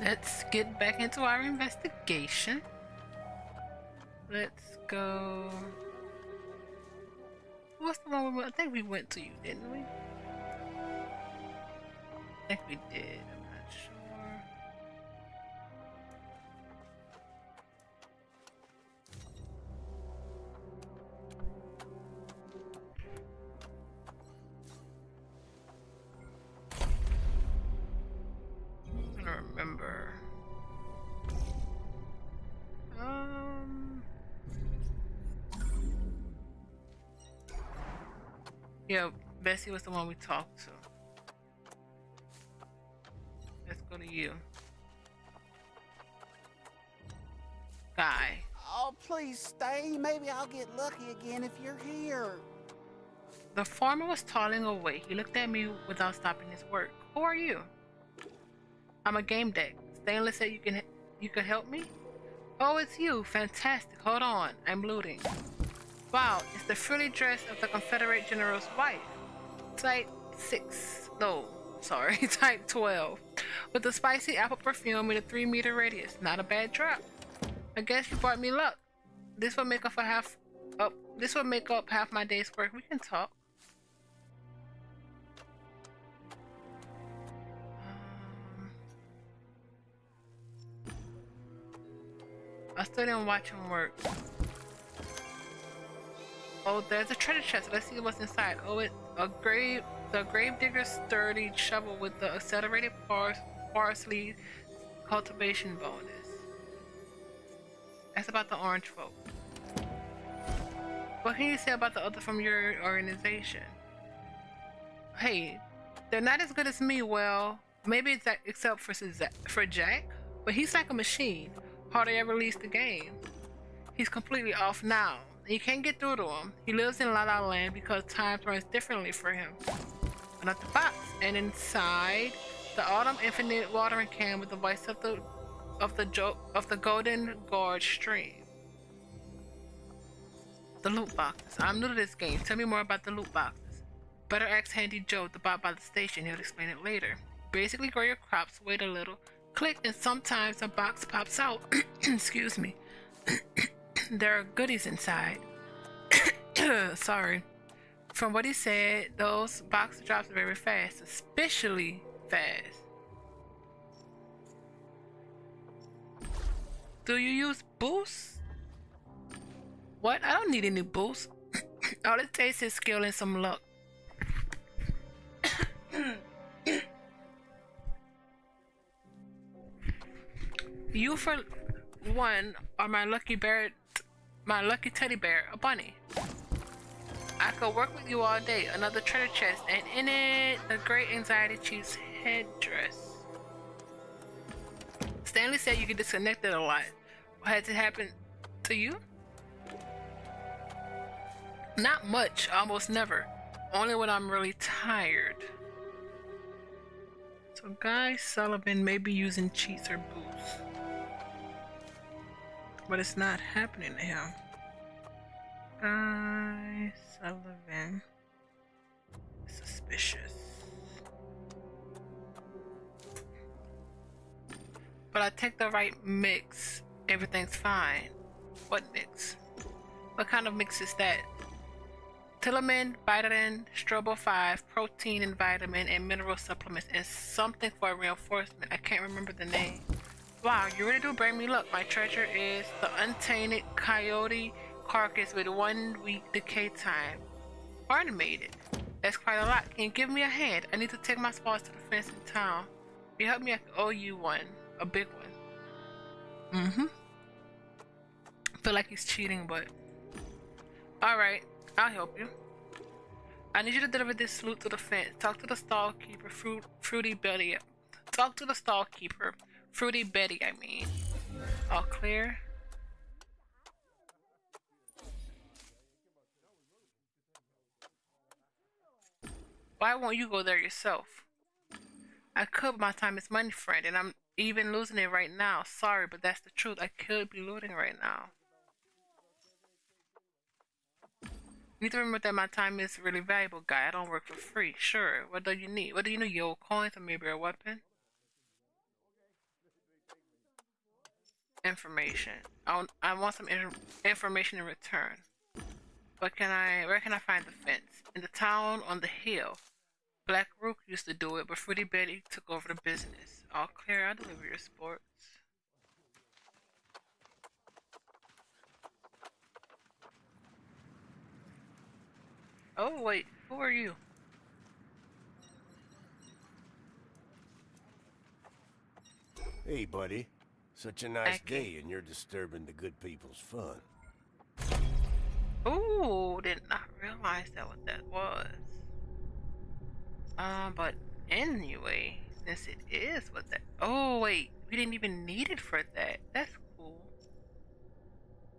Let's get back into our investigation. Let's go. What's the one we went? I think we went to you, didn't we? I think we did. I'm not sure. I don't remember. Yeah, Bessie was the one we talked to. Let's go to you. Guy. Oh, please stay. Maybe I'll get lucky again if you're here. The farmer was toiling away. He looked at me without stopping his work. Who are you? I'm a Gamedec. Stanley said you could help me? Oh, it's you. Fantastic. Hold on. I'm looting. Wow, it's the frilly dress of the Confederate General's wife. Type 6. No, sorry, type 12. With the spicy apple perfume in a 3-meter radius. Not a bad drop. I guess you brought me luck. This will make up half my day's work. We can talk. I still didn't watch him work. Oh, there's a treasure chest. Let's see what's inside. Oh, it's the gravedigger's sturdy shovel with the accelerated parsley cultivation bonus. That's about the orange folk. What can you say about the other from your organization? Hey, they're not as good as me. Well, maybe it's that, except for Jack, but he's like a machine. Hardly ever leaves the game. He's completely off now. You can't get through to him. He lives in La La Land because time runs differently for him. Another box, and inside, the Autumn Infinite watering can with the voice of the Golden Gorge stream. The loot boxes. I'm new to this game. Tell me more about the loot boxes. Better ask Handy Joe, the bot by the station. He'll explain it later. Basically, grow your crops. Wait a little. Click, and sometimes a box pops out. Excuse me. There are goodies inside. Sorry. From what he said, those box drops very fast, especially fast. Do you use boosts? What? I don't need any boosts. All it takes is skill and some luck. You, for one, are my lucky teddy bear, a bunny. I could work with you all day. Another treasure chest, and in it, the Great Anxiety Chief's headdress. Stanley said you get disconnected a lot. Has it happened to you? Not much, almost never. Only when I'm really tired. So Guy Sullivan may be using cheats or boosts. But it's not happening to him. Guy Sullivan. Suspicious. But I take the right mix. Everything's fine. What mix? What kind of mix is that? Tillamin, Vitamin, Strobo 5, protein and vitamin and mineral supplements, and something for reinforcement. I can't remember the name. Wow, you really do bring me luck. My treasure is the untainted coyote carcass with 1 week decay time. Ornamented. That's quite a lot. Can you give me a hand? I need to take my spots to the fence in town. If you help me, I can owe you one. A big one. Mm-hmm. Feel like he's cheating, but... Alright, I'll help you. I need you to deliver this loot to the fence. Talk to the stall keeper, Fruity Betty. Talk to the stall keeper. Fruity Betty, I mean. All clear. Why won't you go there yourself? I could, but my time is money, friend, and I'm even losing it right now. Sorry, but that's the truth. I could be looting right now. You need to remember that my time is really valuable, guy. I don't work for free. Sure. What do you need? What do you need? Your old coins or maybe a weapon? information. I want some information in return. Where can I find the fence? In the town on the hill. Black Rook used to do it, but Fruity Betty took over the business. All clear, I'll deliver your sports. Oh wait, who are you? Hey, buddy. Such a nice day, and you're disturbing the good people's fun. Ooh, did not realize what that was. But anyway, since it is what that. Oh wait, we didn't even need it for that. That's cool.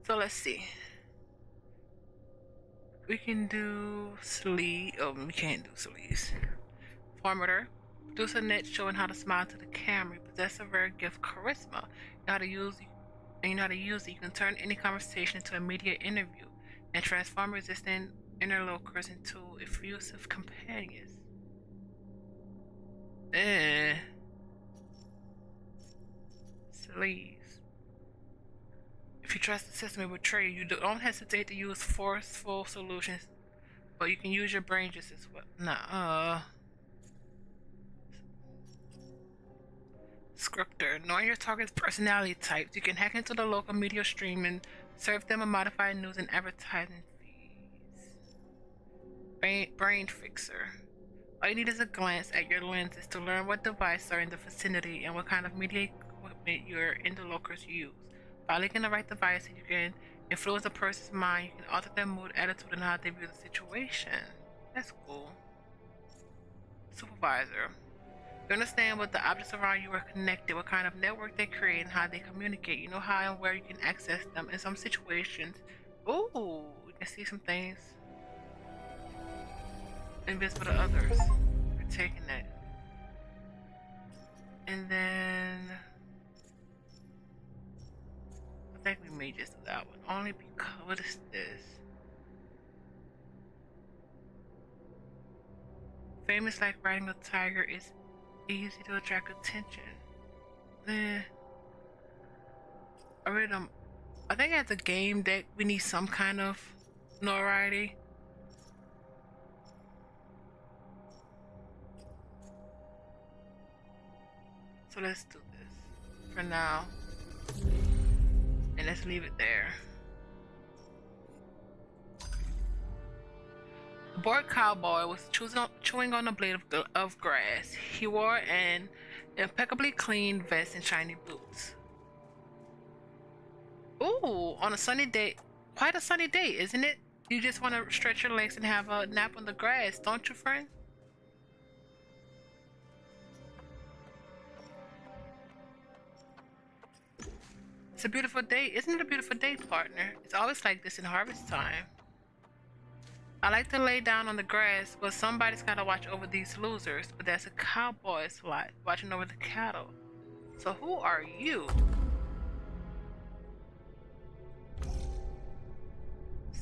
So let's see. We can do sleeve. Oh, we can't do sleeves. Formator. Produce a net showing how to smile to the camera. You possess a rare gift, charisma. You know how to use it. You can turn any conversation into a media interview and transform resistant interlocutors into effusive companions. Sleeves. If you trust the system, it will betray you. You don't hesitate to use forceful solutions, but you can use your brain just as well. Nah, Scripter. Knowing your target's personality types, you can hack into the local media stream and serve them a modified news and advertising feeds. Brain Fixer. All you need is a glance at your lenses to learn what devices are in the vicinity and what kind of media equipment your interlocutors use. By linking the right device, you can influence a person's mind. You can alter their mood, attitude, and how they view the situation. That's cool. Supervisor. You understand what the objects around you are connected, what kind of network they create, and how they communicate. You know how and where you can access them. In some situations, ooh, you can see some things invisible to others. We're taking that. And then I think we may just do that one. Only because, what is this? Famous like riding a tiger is easy to attract attention. I really don't. I think as a game deck, we need some kind of notoriety. So let's do this for now. And let's leave it there. The bored cowboy was chewing on a blade of grass. He wore an impeccably clean vest and shiny boots. Ooh, on a sunny day. Quite a sunny day, isn't it? You just want to stretch your legs and have a nap on the grass, don't you, friend? It's a beautiful day. Isn't it a beautiful day, partner? It's always like this in harvest time. I like to lay down on the grass, but somebody's gotta watch over these losers. But that's a cowboy's lot, watching over the cattle. So who are you?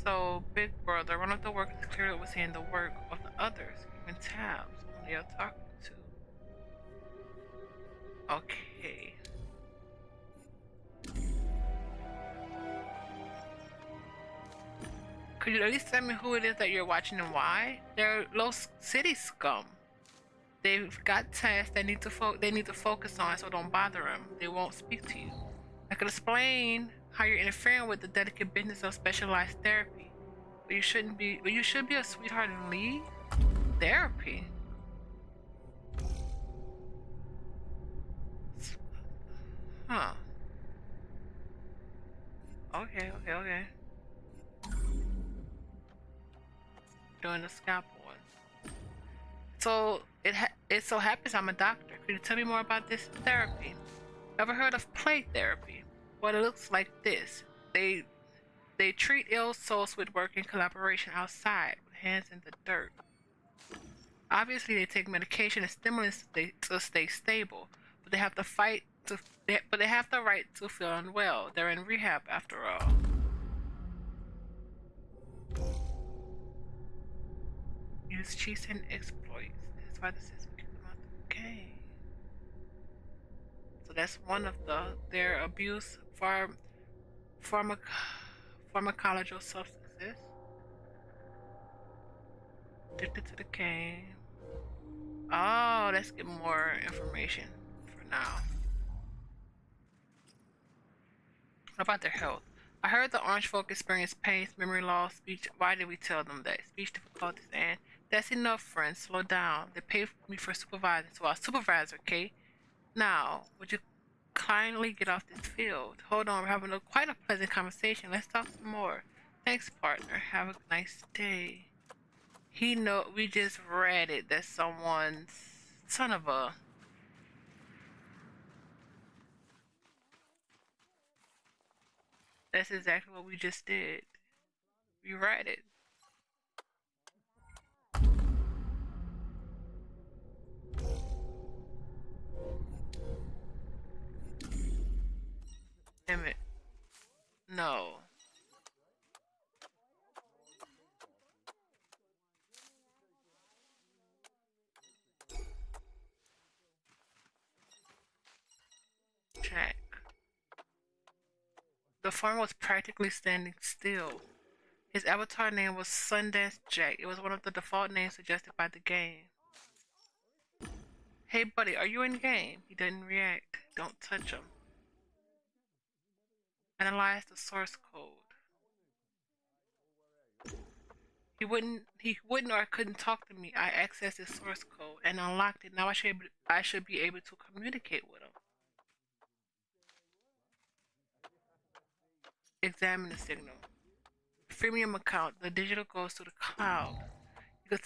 So, big brother, one of the workers clearly overseeing the work of the others, keeping tabs on who you're talking to. Okay. Could you at least tell me who it is that you're watching and why? They're low city scum. They've got tasks they need to focus on, so don't bother them. They won't speak to you. I could explain how you're interfering with the delicate business of specialized therapy. But you should be a sweetheart and leave? Therapy? Huh. Okay. Doing the scalpel one. So it so happens I'm a doctor. Could you tell me more about this therapy? Ever heard of play therapy? Well, it looks like this. They treat ill souls with work in collaboration outside, with hands in the dirt. Obviously, they take medication and stimulants to stay stable, but they have the right to feel unwell. They're in rehab after all. Use cheats and exploits. That's why the system kicked them out the game. So that's one of their abuse pharmacological substances. Addicted to the game. Oh, let's get more information for now. What about their health? I heard the orange folk experience pain, memory loss, speech. Why did we tell them that? Speech difficulties, and that's enough, friends. Slow down. They paid me for supervising, so I'll supervise, okay? Now, would you kindly get off this field? Hold on, we're having quite a pleasant conversation. Let's talk some more. Thanks, partner. Have a nice day. We just read it that someone's son of a. That's exactly what we just did. We read it. Damn it. No. Check. The farmer was practically standing still. His avatar name was Sundance Jack. It was one of the default names suggested by the game. Hey buddy, are you in game? He didn't react. Don't touch him. Analyze the source code. He wouldn't or couldn't talk to me. I accessed his source code and unlocked it. Now I should be able to communicate with him. Examine the signal. Freemium account. The digital goes to the cloud. You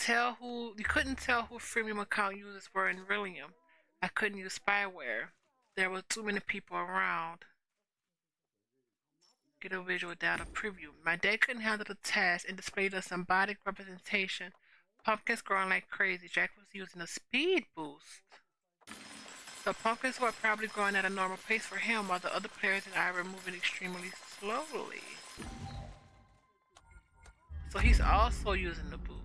couldn't tell who freemium account users were in Rillium. I couldn't use spyware. There were too many people around. Get a visual data preview. My deck couldn't handle the task and displayed a symbolic representation. Pumpkins growing like crazy. Jack was using a speed boost. The pumpkins were probably growing at a normal pace for him, while the other players and I were moving extremely slowly. So he's also using the boost.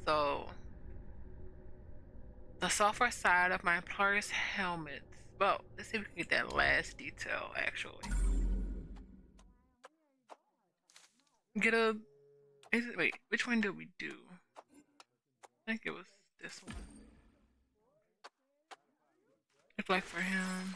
So the software side of my employer's helmets. Well, let's see if we can get that last detail actually. Wait, which one did we do? I think it was this one. Look like for him.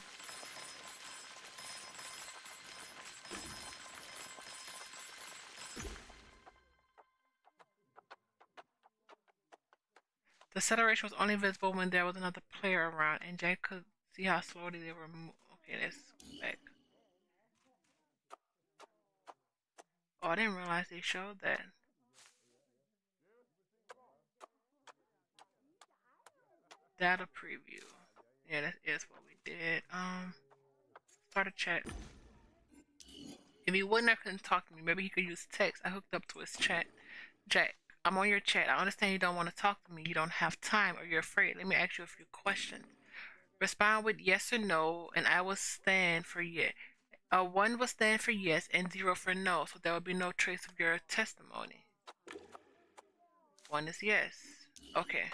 The acceleration was only visible when there was another player around, and Jack could see how slowly they were moving. Okay, let's go back. Oh, I didn't realize they showed that. Data preview. Yeah, that is what we did. Start a chat. If he wouldn't have couldn't talk to me, maybe he could use text. I hooked up to his chat. Jack, I'm on your chat. I understand you don't want to talk to me. You don't have time or you're afraid. Let me ask you a few questions. Respond with yes or no, and I will stand for yes. 1 will stand for yes and 0 for no, so there will be no trace of your testimony. 1 is yes. Okay.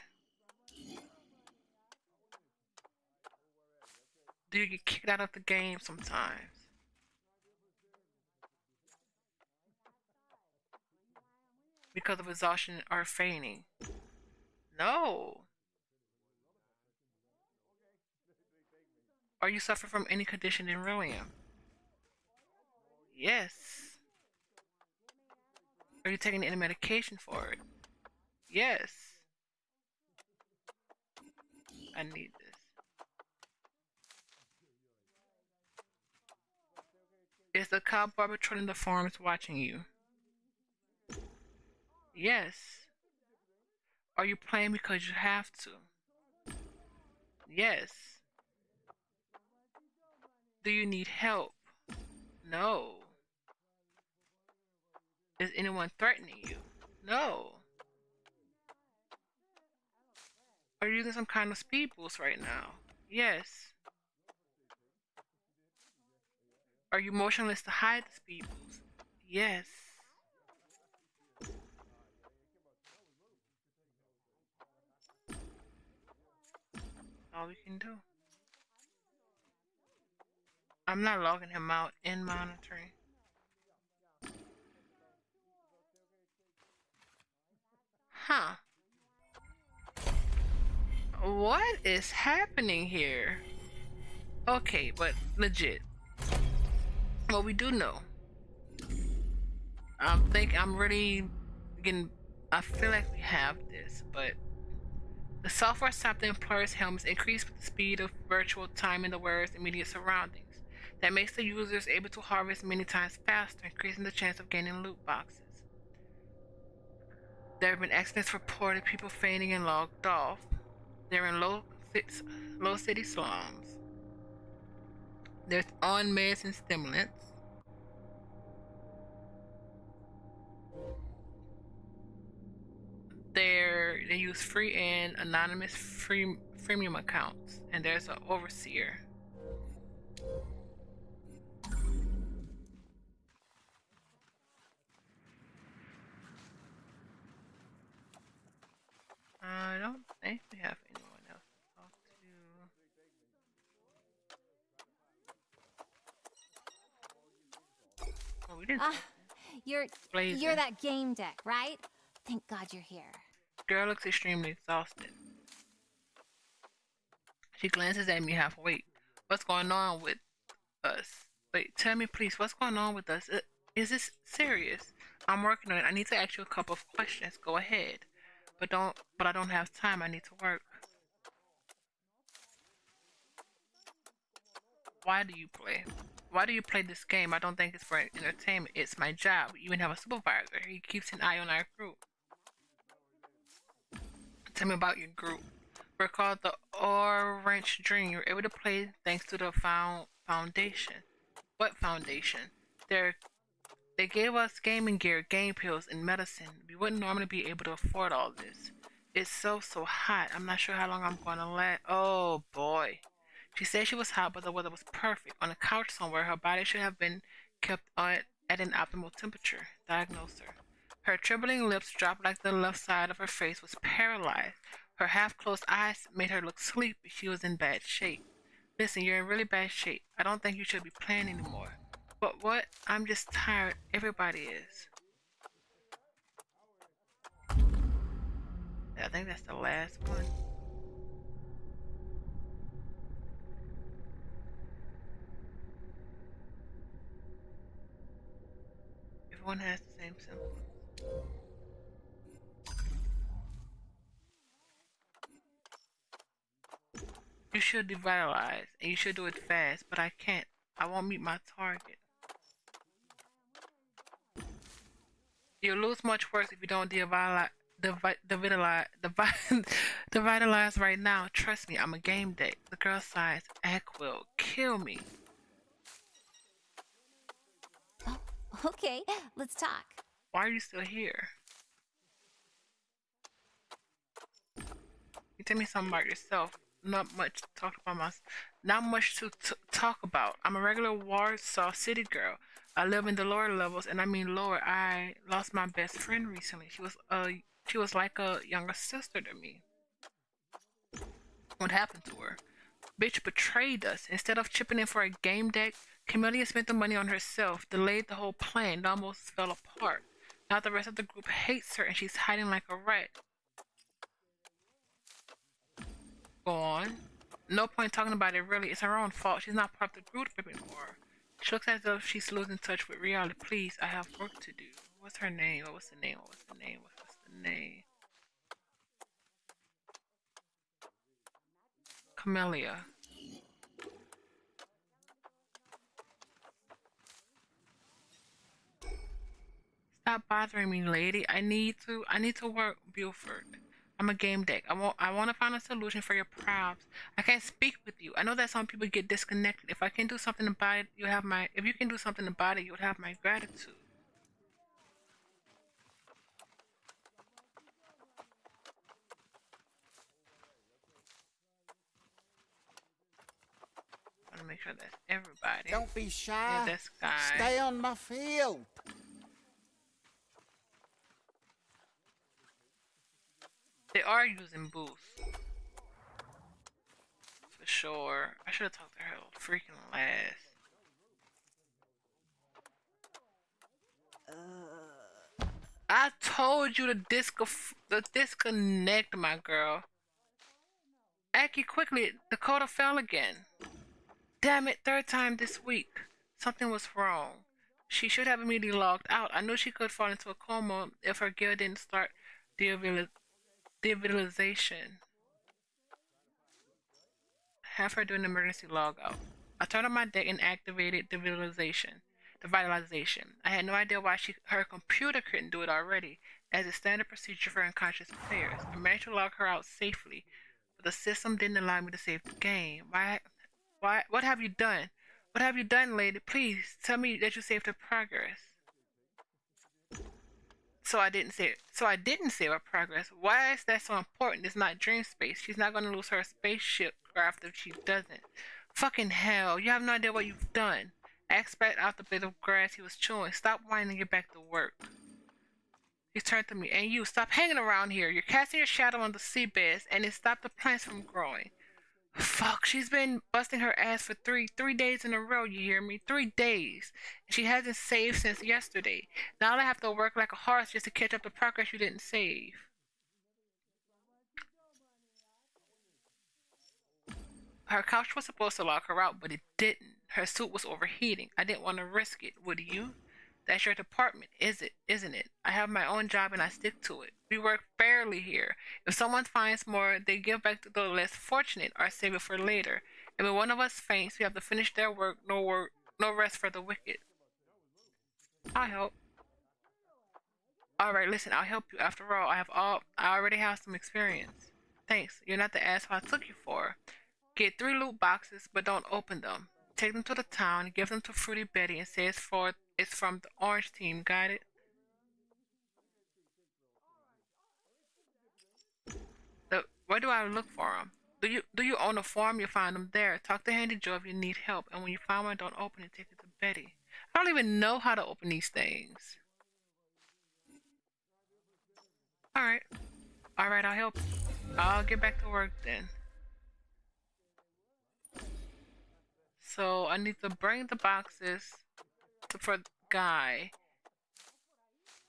Do you get kicked out of the game sometimes? Because of exhaustion or fainting? No. Are you suffering from any condition in Rillium? Yes. Are you taking any medication for it? Yes. I need this. Is the cow barber trolling the forums watching you? Yes. Are you playing because you have to? Yes. Do you need help? No. Is anyone threatening you? No. Are you using some kind of speed boost right now? Yes. Are you motionless to hide the speed boost? Yes. all we can do. I'm not logging him out in monitoring. Huh. What is happening here? Okay, but legit. Well, we do know. I'm really getting. I feel like we have this, but the software stopped the employer's helmets increased with the speed of virtual time in the wearer's immediate surroundings. That makes the users able to harvest many times faster, increasing the chance of gaining loot boxes. There have been accidents reported, people fainting and logged off. They're in low city slums. There's on meds and stimulants. They use free and anonymous freemium accounts, and there's an overseer. I don't think we have anyone else to talk to. Oh, we didn't. You're that Gamedec, right? Thank God you're here. Girl looks extremely exhausted. She glances at me half awake. What's going on with us? Wait, tell me please, what's going on with us? Is this serious? I'm working on it. I need to ask you a couple of questions. Go ahead. But I don't have time. I need to work. Why do you play? Why do you play this game? I don't think it's for entertainment. It's my job. We even have a supervisor. He keeps an eye on our group. Tell me about your group. We're called the Orange Dream. You're able to play thanks to the foundation. What foundation? They gave us gaming gear, game pills, and medicine. We wouldn't normally be able to afford all this. It's so hot. I'm not sure how long I'm going to last. Oh boy. She said she was hot, but the weather was perfect. On a couch somewhere, her body should have been kept at an optimal temperature. Diagnosed her. Her trembling lips dropped like the left side of her face was paralyzed. Her half-closed eyes made her look sleepy. She was in bad shape. Listen, you're in really bad shape. I don't think you should be playing anymore. But what? I'm just tired. Everybody is. I think that's the last one. Everyone has the same symptoms. You should devitalize, and you should do it fast, but I can't. I won't meet my target. You'll lose much worse if you don't devitalize right now. Trust me, I'm a Gamedec. The girl sighs. Ack will kill me. Oh, okay, let's talk. Why are you still here? You tell me something about yourself. Not much to talk about Not much to talk about. I'm a regular Warsaw City girl. I live in the lower levels, and I mean lower. I lost my best friend recently. She was like a younger sister to me. What happened to her? Bitch betrayed us. Instead of chipping in for a Gamedec, Camellia spent the money on herself, delayed the whole plan, and almost fell apart. Now the rest of the group hates her, and she's hiding like a rat. Go on. No point talking about it, really. It's her own fault. She's not part of the group anymore. She looks as though she's losing touch with reality. Please, I have work to do. What's her name? What's the name? What's the name? What's the name? Camellia. Stop bothering me, lady. I need to work, Buford. I'm a Gamedec. I want to find a solution for your problems. I can't speak with you. I know that some people get disconnected. If I can do something about it, if you can do something about it, you'll have my gratitude. I want to make sure that's everybody. Don't be shy. Yeah, that's guy. Stay on my field. They are using boost. shore. I should have talked to her freaking last. I told you to disconnect, my girl. Aki, quickly, Dakota fell again. Damn it, third time this week. Something was wrong. She should have immediately logged out. I knew she could fall into a coma if her gear didn't start devitalization. Have her do an emergency logout. I turned on my deck and activated devitalization. I had no idea why her computer couldn't do it already, as a standard procedure for unconscious players. I managed to log her out safely, but the system didn't allow me to save the game. What have you done? What have you done, lady? Please tell me that you saved her progress. So I didn't save her progress. Why is that so important? It's not dream space. She's not gonna lose her spaceship craft if she doesn't. Fucking hell, you have no idea what you've done. I spat out the bit of grass he was chewing. Stop whining and get back to work. He turned to me. And you, stop hanging around here. You're casting your shadow on the seabeds, and it stopped the plants from growing. Fuck, she's been busting her ass for three days in a row, you hear me? 3 days. And she hasn't saved since yesterday. Now I have to work like a horse just to catch up the progress you didn't save. Her couch was supposed to lock her out, but it didn't. Her suit was overheating. I didn't want to risk it, would you? That's your department, isn't it? I have my own job and I stick to it. We work fairly here. If someone finds more, they give back to the less fortunate or save it for later. And when one of us faints, we have to finish their work. No rest for the wicked. I'll help. Alright, listen, I'll help you. After all, I already have some experience. Thanks. You're not the asshole I took you for. Get 3 loot boxes, but don't open them. Take them to the town, give them to Fruity Betty, and say it's from the Orange team. Got it? Where do I look for them? Do you own a farm? You'll find them there. Talk to Handy Joe if you need help, and when you find one, don't open it. Take it to Betty. I don't even know how to open these things. Alright, I'll help you. I'll get back to work then. So I need to bring the boxes for Guy.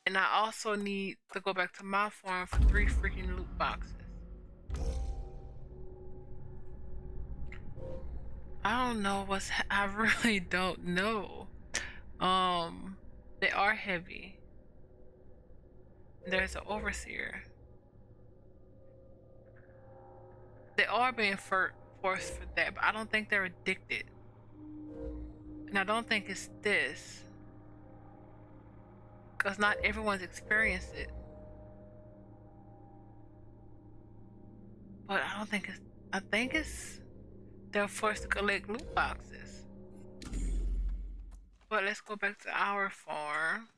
And I also need to go back to my farm for 3 freaking loot boxes. I don't know I really don't know. They are heavy. There's an overseer. They are being forced for that, but I don't think they're addicted. And I don't think it's this. Because not everyone's experienced it. But I think it's they're forced to collect loot boxes. But let's go back to our farm.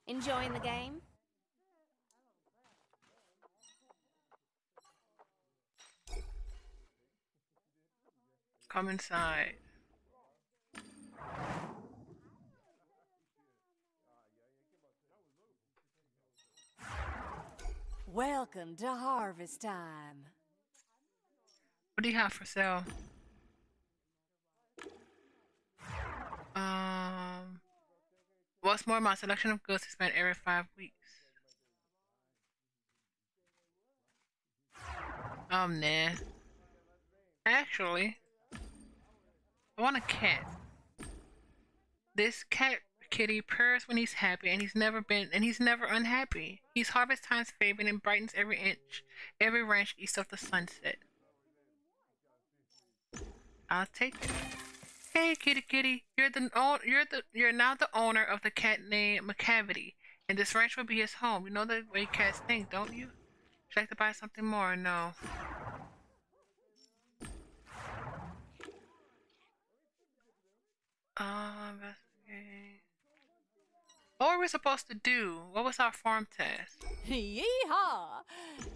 Enjoying the game? Come inside. Welcome to harvest time. What do you have for sale? What's more, my selection of goods is spent every 5 weeks. Nah. Actually, I want a cat. This kitty purrs when he's happy, and he's never unhappy. He's harvest time's favorite and brightens every ranch east of the sunset. I'll take it. Hey, kitty, you're now the owner of the cat named McCavity, and this ranch will be his home. You know the way cats think, don't you? Would you like to buy something more or no? Investigate. What were we supposed to do? What was our farm task? Yeehaw!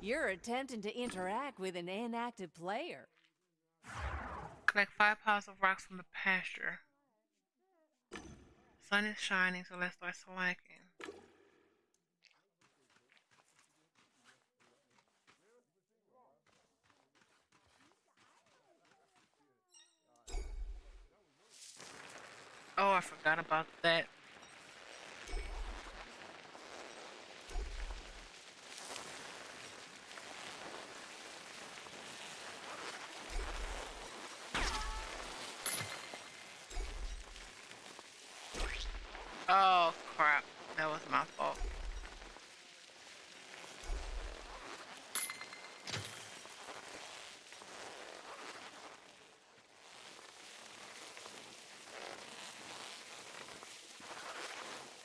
You're attempting to interact with an inactive player. Collect 5 piles of rocks from the pasture. Sun is shining, so let's start slacking. Oh, I forgot about that. Oh crap, that was my fault.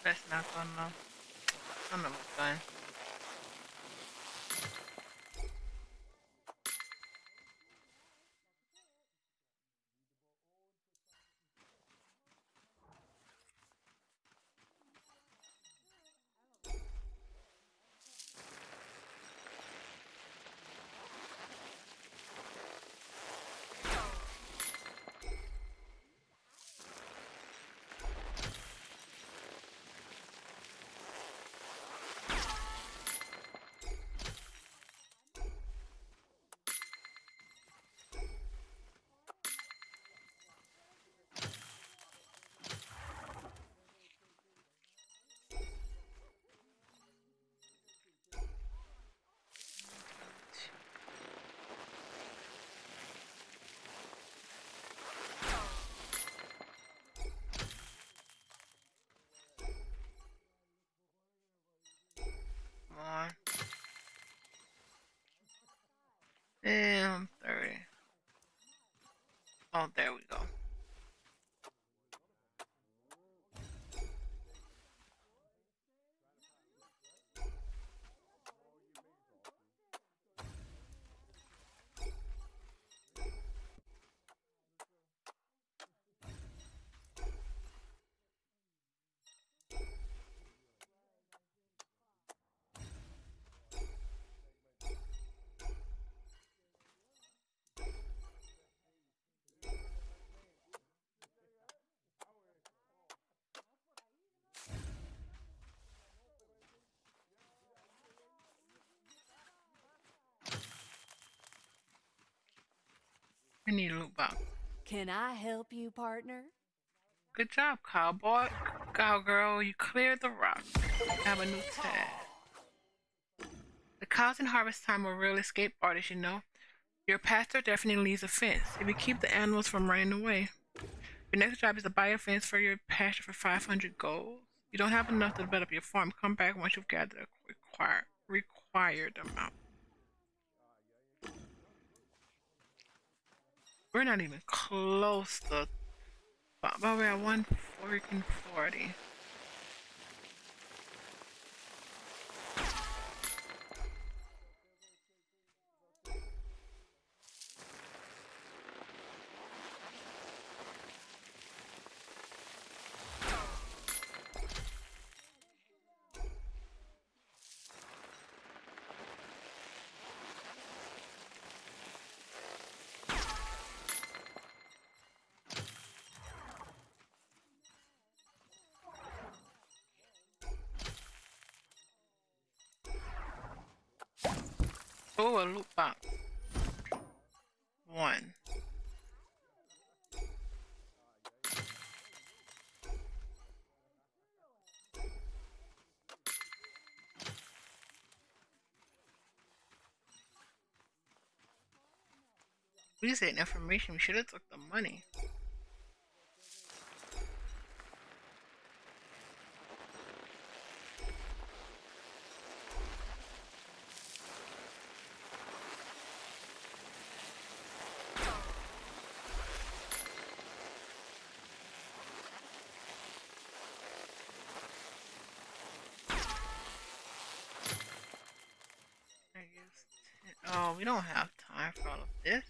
That's not gonna. I'm not going. Come on. And 30. Oh, there we go. We need a loot box. Can I help you, partner? Good job, cowboy. Cowgirl, you cleared the rock. Have a new tag. The cows in harvest time are real escape artists, you know. Your pastor definitely needs a fence. If you keep the animals from running away. Your next job is to buy a fence for your pasture for 500 gold. You don't have enough to develop your farm. Come back once you've gathered a required amount. We're not even close to... But we're at 140. Oh, a loot box. 1. We said information. We should have took the money. I guess. Oh, we don't have time for all of this.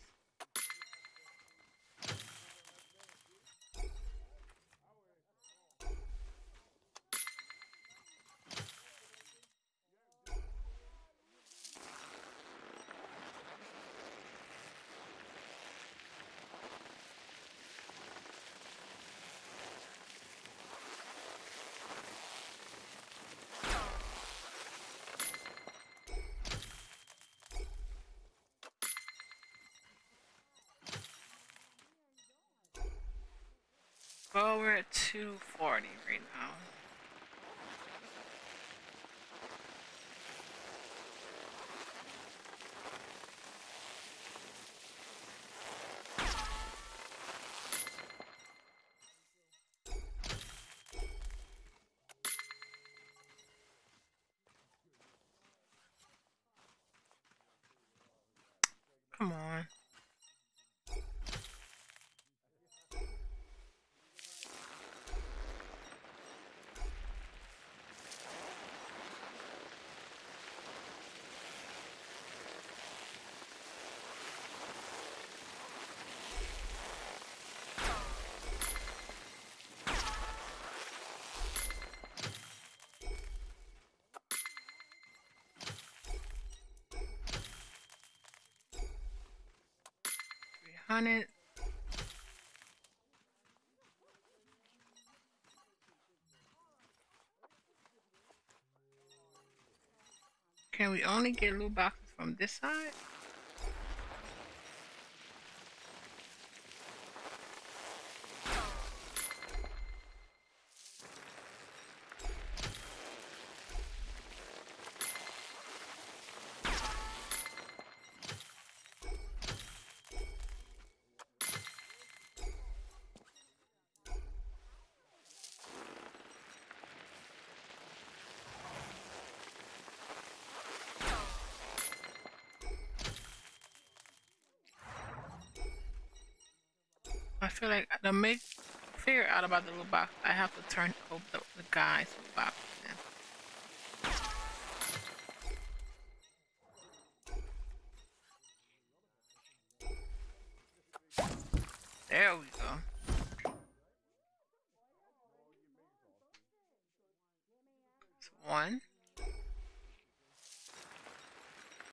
Oh, we're at 240 right now. Come on. $300. Can we only get loot boxes from this side? I feel like to make figure out about the little box, I have to turn over the guy's little box. There we go. It's one.